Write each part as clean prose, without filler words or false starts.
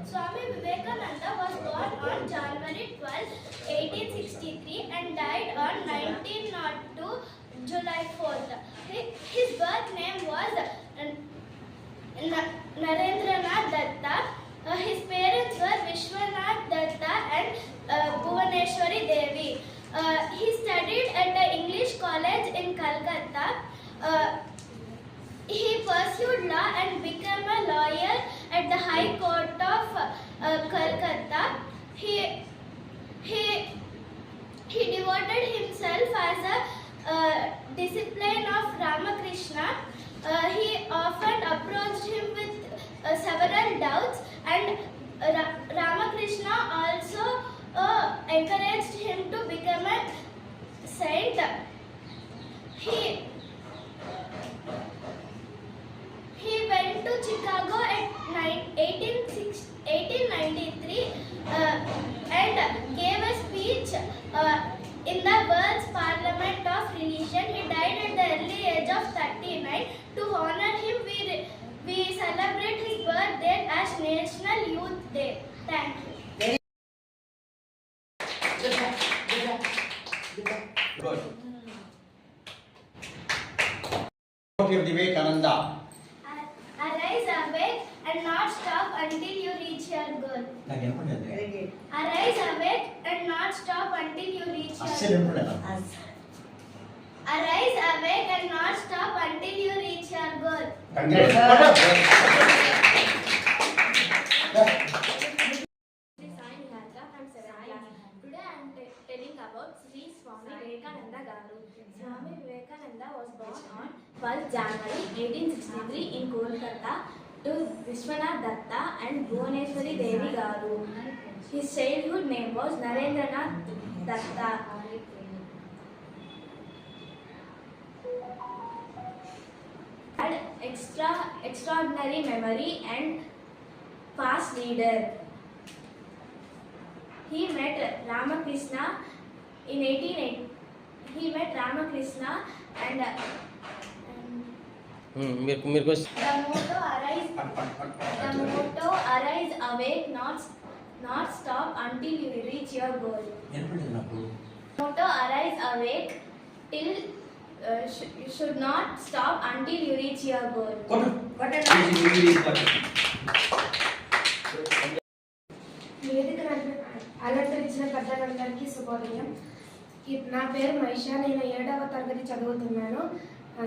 Swami Vivekananda was born on January 12, 1863 and died on 1902 July 4th. His birth name was Narendranath Datta. His parents were Vishwanath Datta and Bhuvaneshwari Devi. He studied at the English College in Calcutta. He pursued law and became a lawyer at the High Court of Calcutta. He devoted himself as a disciple of Ramakrishna. He often approached him with several doubts, and Ramakrishna also encouraged him to become a saint. He went to Chicago at 1893 and gave a speech in the World's Parliament of Religion. He died at the early age of 39. To honor him, we celebrate his birthday as National Youth Day. Thank you. Good. Vivekananda. Arise, awake, and not stop until you reach your goal. Arise, awake, and not stop until you reach your goal. Arise, awake, and not stop until you reach your goal. Today I am telling about Sri Swami Vivekananda Garu. Swami Vivekananda was born on 12 January 1863 in Kolkata to Vishwanath Datta and Bhuvaneshwari Devi Garu. His childhood name was Narendranath Datta. Had extraordinary memory and fast leader. He met Ramakrishna in 1880. He met Ramakrishna and the motto arise, awake, not stop until you reach your goal. Motto arise, awake, till you should not stop until you reach your goal. అలంకరించిన పెద్దలందరికీ శుభోదయం. నా పేరు మహిష. నేను 7వ తరగతి చదువుతున్నాను.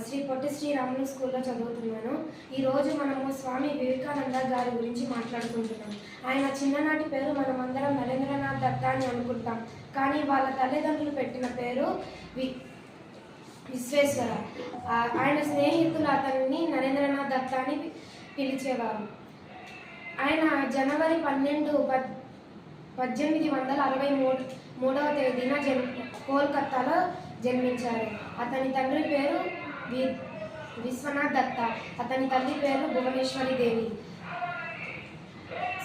శ్రీ పొట్టి శ్రీరాములు స్కూల్లో చదువుతున్నాను. ఈరోజు మనము స్వామి వివేకానంద గారి గురించి మాట్లాడుకుంటున్నాం. ఆయన చిన్ననాటి పేరు మనమందరం నరేంద్రనాథ్ దత్తా అని అనుకుంటాం, కానీ వాళ్ళ తల్లిదండ్రులు పెట్టిన పేరు విశ్వేశ్వర. ఆయన స్నేహితులు అతన్ని నరేంద్రనాథ్ దత్తా అని పిలిచేవారు. ఆయన జనవరి 12, 1863వ తేదీన కోల్కతాలో జన్మించారు. అతని తండ్రి పేరు విశ్వనాథ్ దత్త, అతని తల్లి పేరు భువనేశ్వరి దేవి.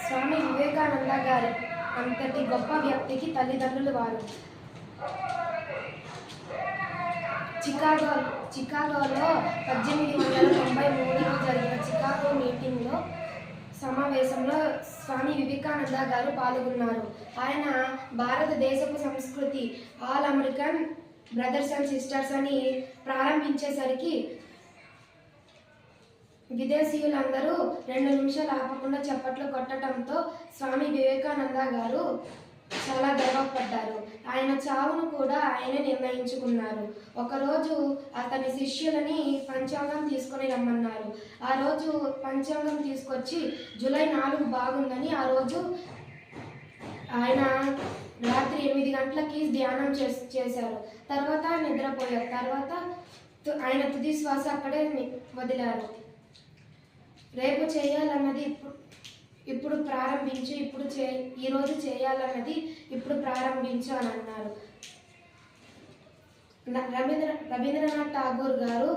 స్వామి వివేకానంద గారి అంతటి గొప్ప వ్యక్తికి తల్లిదండ్రులు వారు. చికాగోలో 1893లో జరిగిన చికాగో మీటింగ్లో సమావేశంలో స్వామి వివేకానంద గారు పాల్గొన్నారు. ఆయన భారతదేశపు సంస్కృతి all American brothers and sisters అని ప్రారంభించేసరికి విదేశీయులందరూ 2 నిమిషాలు ఆపకుండా చప్పట్లు కొట్టడంతో స్వామి వివేకానంద గారు చాలా గర్వపడ్డారు. ఆయన చావును కూడా ఆయనే నిర్ణయించుకున్నారు. ఒకరోజు అతని శిష్యులని పంచాంగం తీసుకొని రమ్మన్నారు. ఆ రోజు పంచాంగం తీసుకొచ్చి జూలై 4 బాగుందని ఆ రోజు ఆయన రాత్రి 8 గంటలకి ధ్యానం చేశారు. తర్వాత నిద్రపోయారు. తర్వాత ఆయన తుది శ్వాస అక్కడే వదిలారు. రేపు చేయాలన్నది ఇప్పుడు ప్రారంభించు, ఈరోజు చేయాలన్నది ఇప్పుడు ప్రారంభించు అని అన్నారు. రవీంద్రనాథ్ ఠాగూర్ గారు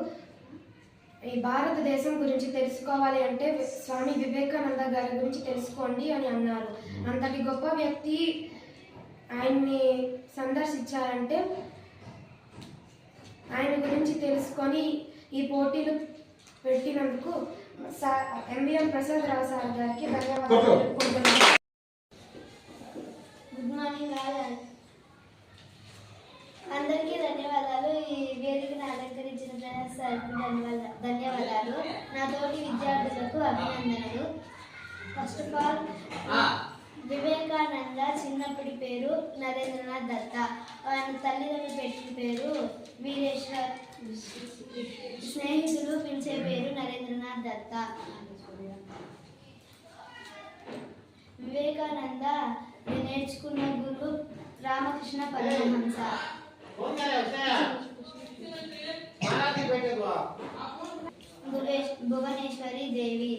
ఈ భారతదేశం గురించి తెలుసుకోవాలి అంటే స్వామి వివేకానంద గారి గురించి తెలుసుకోండి అని అన్నారు. అంతటి గొప్ప వ్యక్తి ఆయన్ని సందర్శించారంటే ఆయన గురించి తెలుసుకొని ఈ పోటీలు పెట్టినందుకు ఎంవిఎం ప్రసాద్ రావు సార్ గారికి ధన్యవాదాలు తెలుపుకుంటున్నాను. Good morning all. అందరికీ ధన్యవాదాలు. ఈ వేదికను అలంకరించిన సార్కి ధన్యవాదాలు. నా తోటి విద్యార్థులకు అభినందనలు. ఫస్ట్ ఆఫ్ ఆల్, వివేకానంద చిన్నప్పటి పేరు నరేంద్రనాథ్ దత్త. ఆయన తల్లిదండ్రులు పెట్టిన పేరు వీరేశ్వర్. స్నేహితులు పిలిచే పేరు నరేంద్రనాథ్ దత్త. వివేకానంద నేర్చుకున్న గురువు రామకృష్ణ పరమహంస. భువనేశ్వరి దేవి.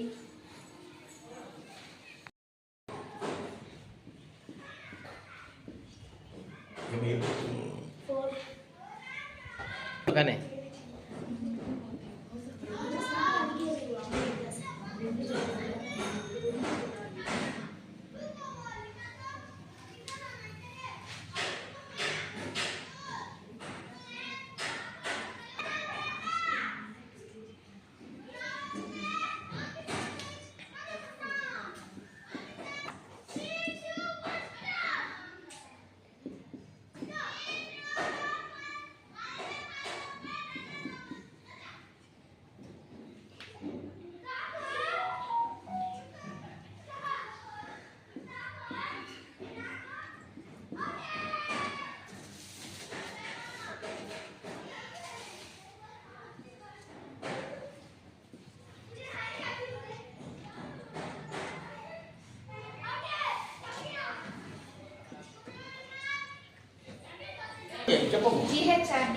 GHRD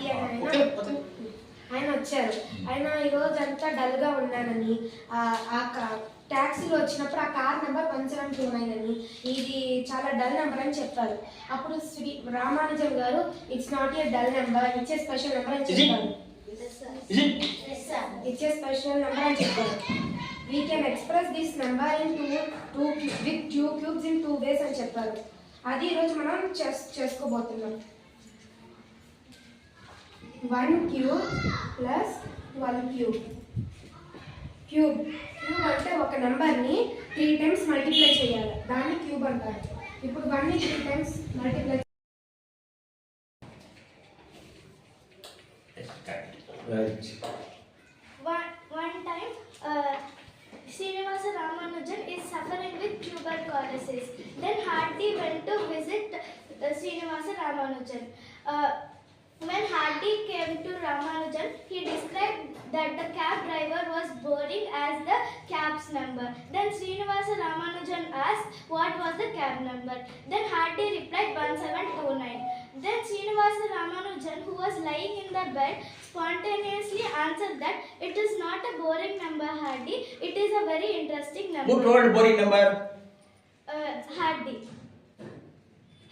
ఆయన వచ్చారు. ఆయన ఈరోజు అంతా డల్గా ఉన్నానని, ట్యాక్సీలో వచ్చినప్పుడు ఆ కార్ నెంబర్ 1729 అని, ఇది చాలా డల్ నెంబర్ అని చెప్పారు. అప్పుడు శ్రీ రామానుజం గారు it's not a dull number, it's a special number అని చెప్పారు. ఇట్స్ ఏ స్పెషల్ నెంబర్ అని చెప్పారు. We can express this number in with 2 cubes in 2 ways అని చెప్పారు. అది ఈరోజు మనం చేసుకోబోతున్నాం. 1 cube plus 12 cube. క్యూబ్ అంటే ఒక నెంబర్ని 3 times మల్టిప్లై చేయాలి, దాన్ని క్యూబ్ అంటారు. ఇప్పుడు 1ని 3 times multiply One time, Srinivasa Ramanujan is suffering with tuberculosis. Then Hardy went to visit Srinivasa Ramanujan. When Hardy came to Ramanujan, he described that the cab driver was boring as the cab's number. Then Srinivasa Ramanujan asked what was the cab number. Then Hardy replied 1729. Then Srinivasa Ramanujan, who was lying in the bed, spontaneously answered that it is not a boring number, Hardy. It is a very interesting number. Who told boring number? Hardy.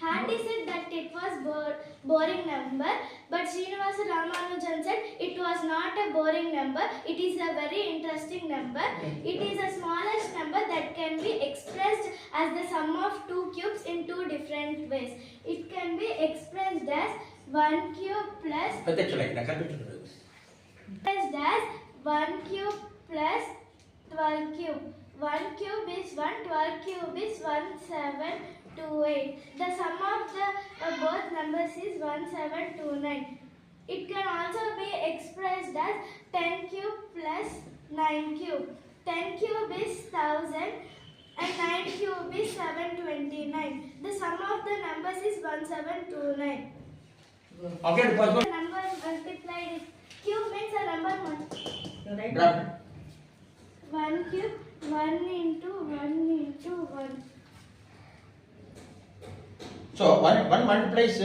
Hardy said that it was boring number, but Srinivasa Ramanujan said it was not a boring number. It is a very interesting number. It is the smallest number that can be expressed as the sum of 2 cubes in 2 different ways. It can be expressed as 1 cube plus expressed as 1 cube plus 12 cube. 1 cube is 1, 12 cube is 1728. The sum of the both numbers is 1729. It can also be expressed as 10 cube plus 9 cube. 10 cube is 1000 and 9 cube is 729. The sum of the numbers is 1729. Okay, The number multiplied is cube means a number 1. Drop. 1 cube, 1 into 1. So one multiplies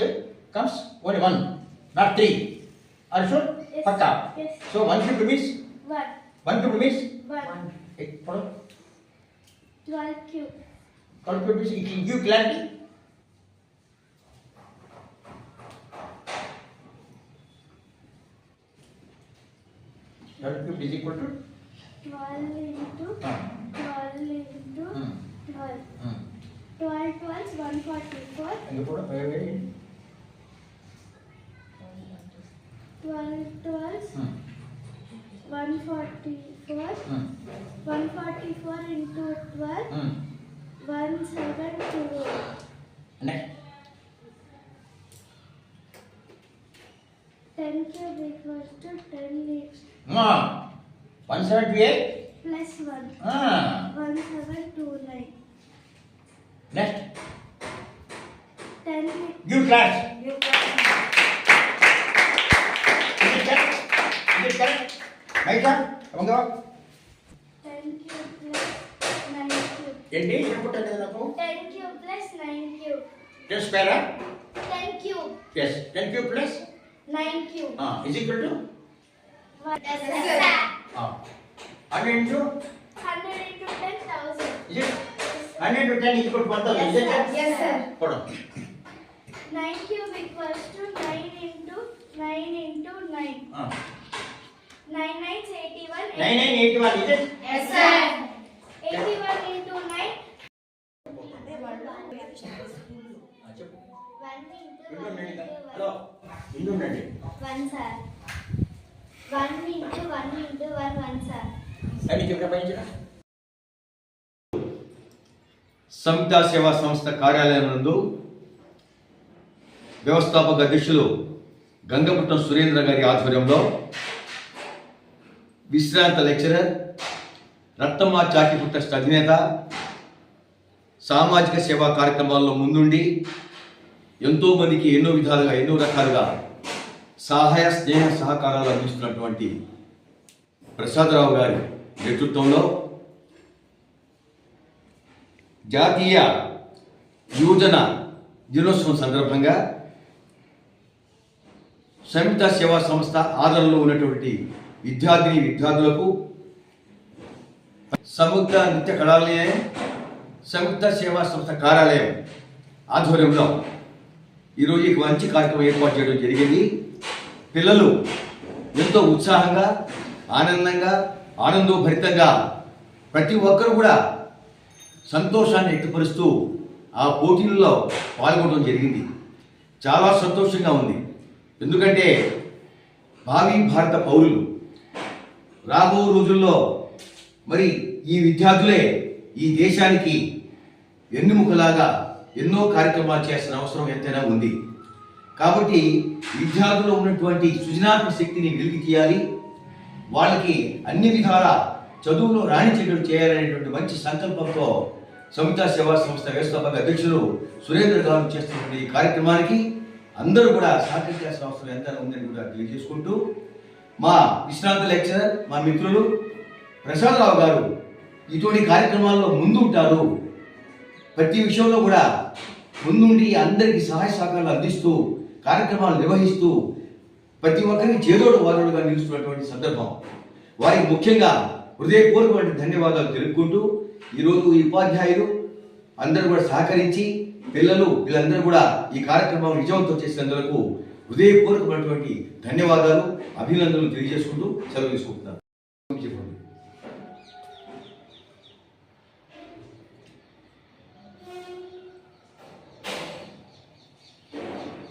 comes only 1, not 3. Are you sure? Yes. Pakka. Yes. So 1 cube means 1. 1 cube means 1. 12 cube. 12 cube means it will give clarity. Cube is equal to 12 into 12 into 12. 12 12 144. and you put a very 12 12 144. 10 cube equals to 10 178. plus 1. 1729. Next. 10 Give class. Is it correct? Maisha, come on. 10 cube plus 9 cube. ఏంటి ఏం పుట్టలేదు నాకు 10 cube plus 9 cube. 10 square. 10 cube. Yes, 10 cube plus 9 cube. is equal to 100 into 100 into 10,000. is it 100 to 10 is equal to 1000. Is it? Yes, sir. Hold on. 9 cube equals to 9 into 9. 9 9 81. 9981 is it? Yes, sir. 81 into 9. చెప్పు 1 into 1 ఇండుండండి into hello 1. ఇండుండండి 1, sir. 1 into 1, sir. అని చెప్పిన పైన సంయుక్త సేవా సంస్థ కార్యాలయం నందు వ్యవస్థాపక అధ్యక్షులు గంగపుట్టం సురేంద్ర గారి ఆధ్వర్యంలో విశ్రాంత లెక్చరర్ రత్నమ్మ చారిటబుల్ ట్రస్ట్ అధినేత సామాజిక సేవా కార్యక్రమాల్లో ముందుండి ఎంతోమందికి ఎన్నో విధాలుగా ఎన్నో రకాలుగా సహాయ స్నేహ సహకారాలు అందిస్తున్నటువంటి ప్రసాదరావు గారి నేతృత్వంలో జాతీయ యువజన దినోత్సవం సందర్భంగా సంయుక్త సేవా సంస్థ ఆదరణలో ఉన్నటువంటి విద్యార్థులకు సంయుక్త నృత్య కళాలయం సంయుక్త సేవా సంస్థ కార్యాలయం ఆధ్వర్యంలో ఈరోజు ఈ మంచి కార్యక్రమం ఏర్పాటు చేయడం జరిగింది. పిల్లలు ఎంతో ఉత్సాహంగా ఆనందంగా ఆనందోభరితంగా ప్రతి ఒక్కరు కూడా సంతోషాన్ని వ్యక్తపరుస్తూ ఆ పోటీల్లో పాల్గొనడం జరిగింది. చాలా సంతోషంగా ఉంది. ఎందుకంటే భావి భారత పౌరులు రాబో రోజుల్లో మరి ఈ విద్యార్థులే ఈ దేశానికి వెన్నెముకలాగా ఎన్నో కార్యక్రమాలు చేయాల్సిన అవసరం ఎంతైనా ఉంది. కాబట్టి విద్యార్థుల్లో ఉన్నటువంటి సృజనాత్మక శక్తిని వెలికి తీయాలి, వాళ్ళకి అన్ని విధాల చదువులో రాణించేటట్టు చేయాలనేటువంటి మంచి సంకల్పంతో సంయుక్త సేవా సంస్థ వ్యవస్థాపక అధ్యక్షులు సురేంద్ర గారు చేస్తున్నటువంటి ఈ కార్యక్రమానికి అందరూ కూడా సహకరించాల్సిన అవసరం ఎంతైనా ఉందని కూడా తెలియజేసుకుంటూ మా విశ్రాంత లెక్చరర్ మా మిత్రులు ప్రసాదరావు గారు ఇటువంటి కార్యక్రమాల్లో ముందు ఉంటారు. ప్రతి విషయంలో కూడా ముందుండి అందరికీ సహాయ సహకారాలు అందిస్తూ కార్యక్రమాలు నిర్వహిస్తూ ప్రతి ఒక్కరికి చేదోడు వాదోడుగా నిలుస్తున్నటువంటి సందర్భం. వారికి ముఖ్యంగా హృదయపూర్వకమైన ధన్యవాదాలు తెలుపుకుంటూ ఈరోజు ఈ ఉపాధ్యాయులు అందరూ కూడా సహకరించి వీళ్ళందరూ కూడా ఈ కార్యక్రమం విజయవంతం చేసినందుకు హృదయపూర్వకమైనటువంటి ధన్యవాదాలు అభినందనలు తెలియజేసుకుంటూ సెలవు తీసుకుంటున్నాను.